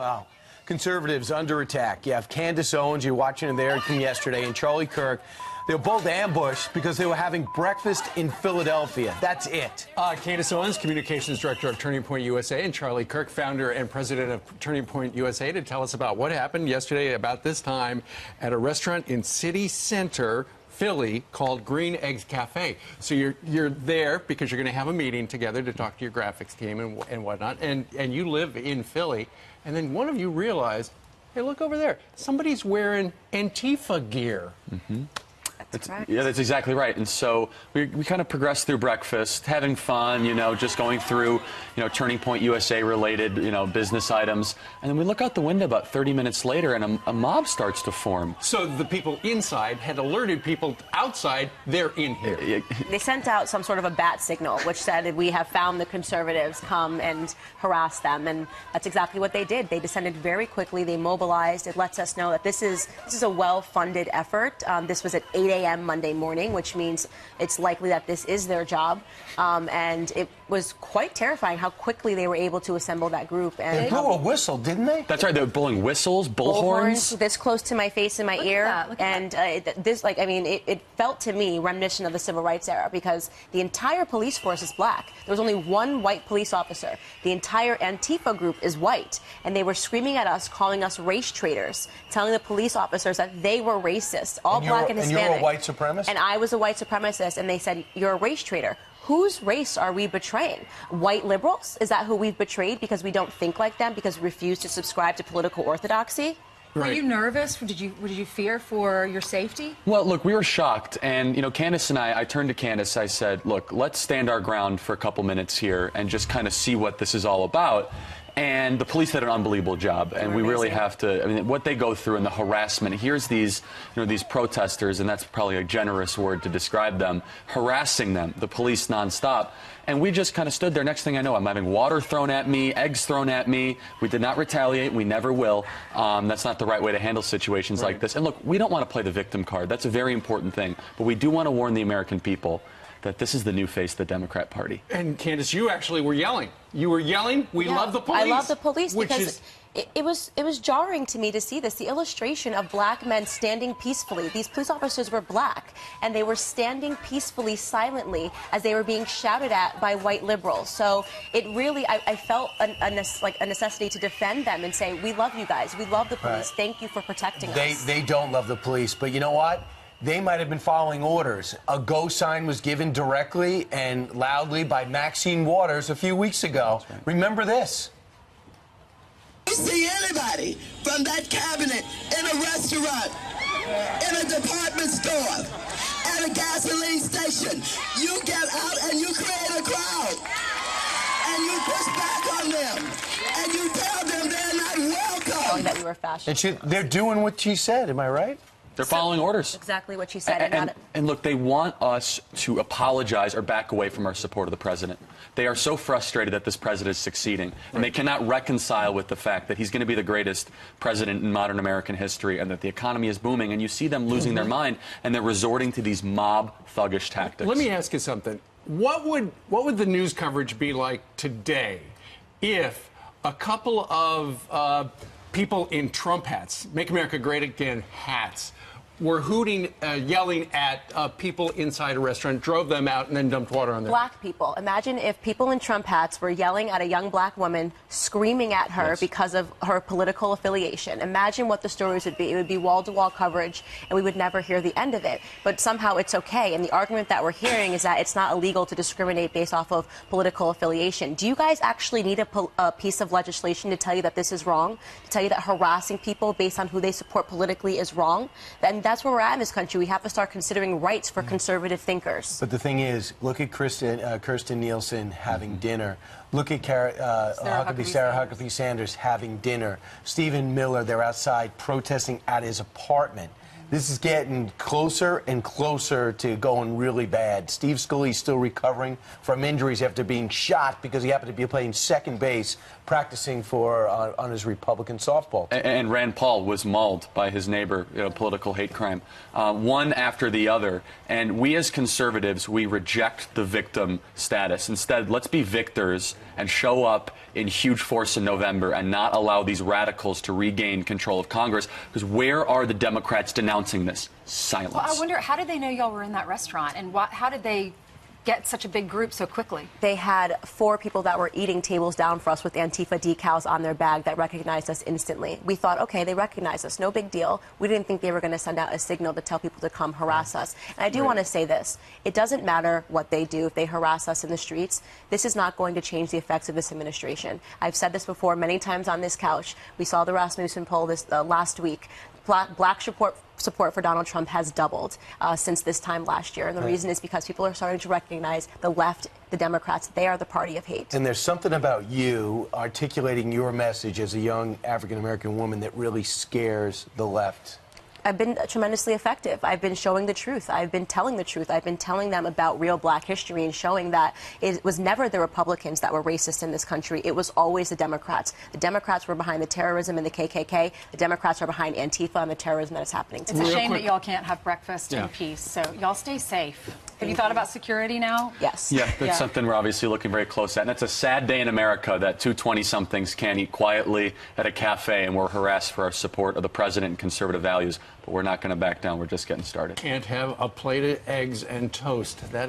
Wow. Conservatives under attack. You have Candace Owens, you're watching her there from yesterday, and Charlie Kirk. They were both ambushed because they were having breakfast in Philadelphia. That's it. Candace Owens, Communications Director of Turning Point USA, and Charlie Kirk, Founder and President of Turning Point USA, to tell us about what happened yesterday about this time at a restaurant in City Center, Philly, called Green Eggs Cafe. So you're there because you're going to have a meeting together to talk to your graphics team and whatnot, and you live in Philly, and then one of you realized, hey, look over there, somebody's wearing Antifa gear. Mm-hmm. Yeah, that's exactly right. And so we kind of progressed through breakfast, having fun, just going through, Turning Point USA related, business items. And then we look out the window about 30 minutes later and a mob starts to form. So the people inside had alerted people outside, they're in here. They sent out some sort of a bat signal, which said, we have found the conservatives, come and harass them. And that's exactly what they did. They descended very quickly. They mobilized. It lets us know that this is a well-funded effort. This was at 8 a.m. Monday morning, which means it's likely that this is their job. And it was quite terrifying how quickly they were able to assemble that group. And they blew a whistle, didn't they? That's right. They were blowing whistles, bullhorns. This close to my face and my ear. It felt to me reminiscent of the Civil Rights era, because the entire police force is black. There was only one white police officer. The entire Antifa group is white. And they were screaming at us, calling us race traitors, telling the police officers that they were racist, all black and Hispanic. And you're a white supremacist? And I was a white supremacist, and they said, you're a race traitor. Whose race are we betraying? White liberals? Is that who we've betrayed because we don't think like them, because we refuse to subscribe to political orthodoxy? Right. Were you nervous? Did you fear for your safety? Well, look, we were shocked. And, Candace and I turned to Candace, I said, look, let's stand our ground for a couple minutes here and just kind of see what this is all about. And the police did an unbelievable job, and we really have to, what they go through and the harassment. Here's these, these protesters, and that's probably a generous word to describe them, harassing them, the police nonstop. And we just kind of stood there. Next thing I know, I'm having water thrown at me, eggs thrown at me. We did not retaliate. We never will. That's not the right way to handle situations like this. And look, we don't want to play the victim card. That's a very important thing. But we do want to warn the American people that this is the new face of the Democrat Party. And Candace, you actually were yelling. You were yelling, we love the police. I love the police because it was jarring to me to see this, the illustration of black men standing peacefully. These police officers were black, and they were standing peacefully, silently, as they were being shouted at by white liberals. So it really, I felt a necessity to defend them and say, we love you guys. We love the police. Right. Thank you for protecting us. They don't love the police, but you know what? They might have been following orders. A go sign was given directly and loudly by Maxine Waters a few weeks ago. Right. Remember this. You see anybody from that cabinet in a restaurant, in a department store, at a gasoline station, you get out and you create a crowd. And you push back on them. And you tell them they're not welcome. That we were fascist. And they're doing what she said, am I right? They're following orders. Exactly what she said. And look, they want us to apologize or back away from our support of the president. They are so frustrated that this president is succeeding, and they cannot reconcile with the fact that he's going to be the greatest president in modern American history and that the economy is booming, and you see them losing their mind, and they're resorting to these mob thuggish tactics. Let me ask you something. What would the news coverage be like today if a couple of people in Trump hats, Make America Great Again hats, were hooting, yelling at people inside a restaurant, drove them out, and then dumped water on them? Black people. Imagine if people in Trump hats were yelling at a young black woman, screaming at her because of her political affiliation. Imagine what the stories would be. It would be wall-to-wall coverage, and we would never hear the end of it. But somehow it's okay. And the argument that we're hearing is that it's not illegal to discriminate based off of political affiliation. Do you guys actually need a piece of legislation to tell you that this is wrong? To tell you that harassing people based on who they support politically is wrong? And that's where we're at in this country. We have to start considering rights for conservative thinkers. But the thing is, look at Kirstjen Nielsen having dinner. Look at Sarah Huckabee Sanders having dinner. Stephen Miller, they're outside protesting at his apartment. This is getting closer and closer to going really bad. Steve Scalise still recovering from injuries after being shot because he happened to be playing second base, practicing for on his Republican softball team. And Rand Paul was mauled by his neighbor, political hate crime, one after the other. And we as conservatives, we reject the victim status. Instead, let's be victors and show up in huge force in November and not allow these radicals to regain control of Congress. Because where are the Democrats denouncing this? Silence. Well, I wonder, how did they know y'all were in that restaurant, and how did they get such a big group so quickly? They had 4 people that were eating tables down for us with Antifa decals on their bag that recognized us instantly. We thought, okay, they recognize us, no big deal. We didn't think they were going to send out a signal to tell people to come harass us. And I do want to say this. It doesn't matter what they do if they harass us in the streets. This is not going to change the effects of this administration. I've said this before many times on this couch. We saw the Rasmussen poll this last week. Black support for Donald Trump has doubled since this time last year. And the reason is because people are starting to recognize the left, the Democrats, they are the party of hate. And there's something about you articulating your message as a young African-American woman that really scares the left. I've been tremendously effective. I've been showing the truth. I've been telling the truth. I've been telling them about real black history and showing that it was never the Republicans that were racist in this country. It was always the Democrats. The Democrats were behind the terrorism and the KKK. The Democrats are behind Antifa and the terrorism that is happening today. It's a shame that y'all can't have breakfast in peace, so y'all stay safe. Have you thought about security now? Yes. Yeah, that's something we're obviously looking very close at. And it's a sad day in America that 2 20-somethings can't eat quietly at a cafe and we're harassed for our support of the president and conservative values. But we're not going to back down. We're just getting started. Can't have a plate of eggs and toast. That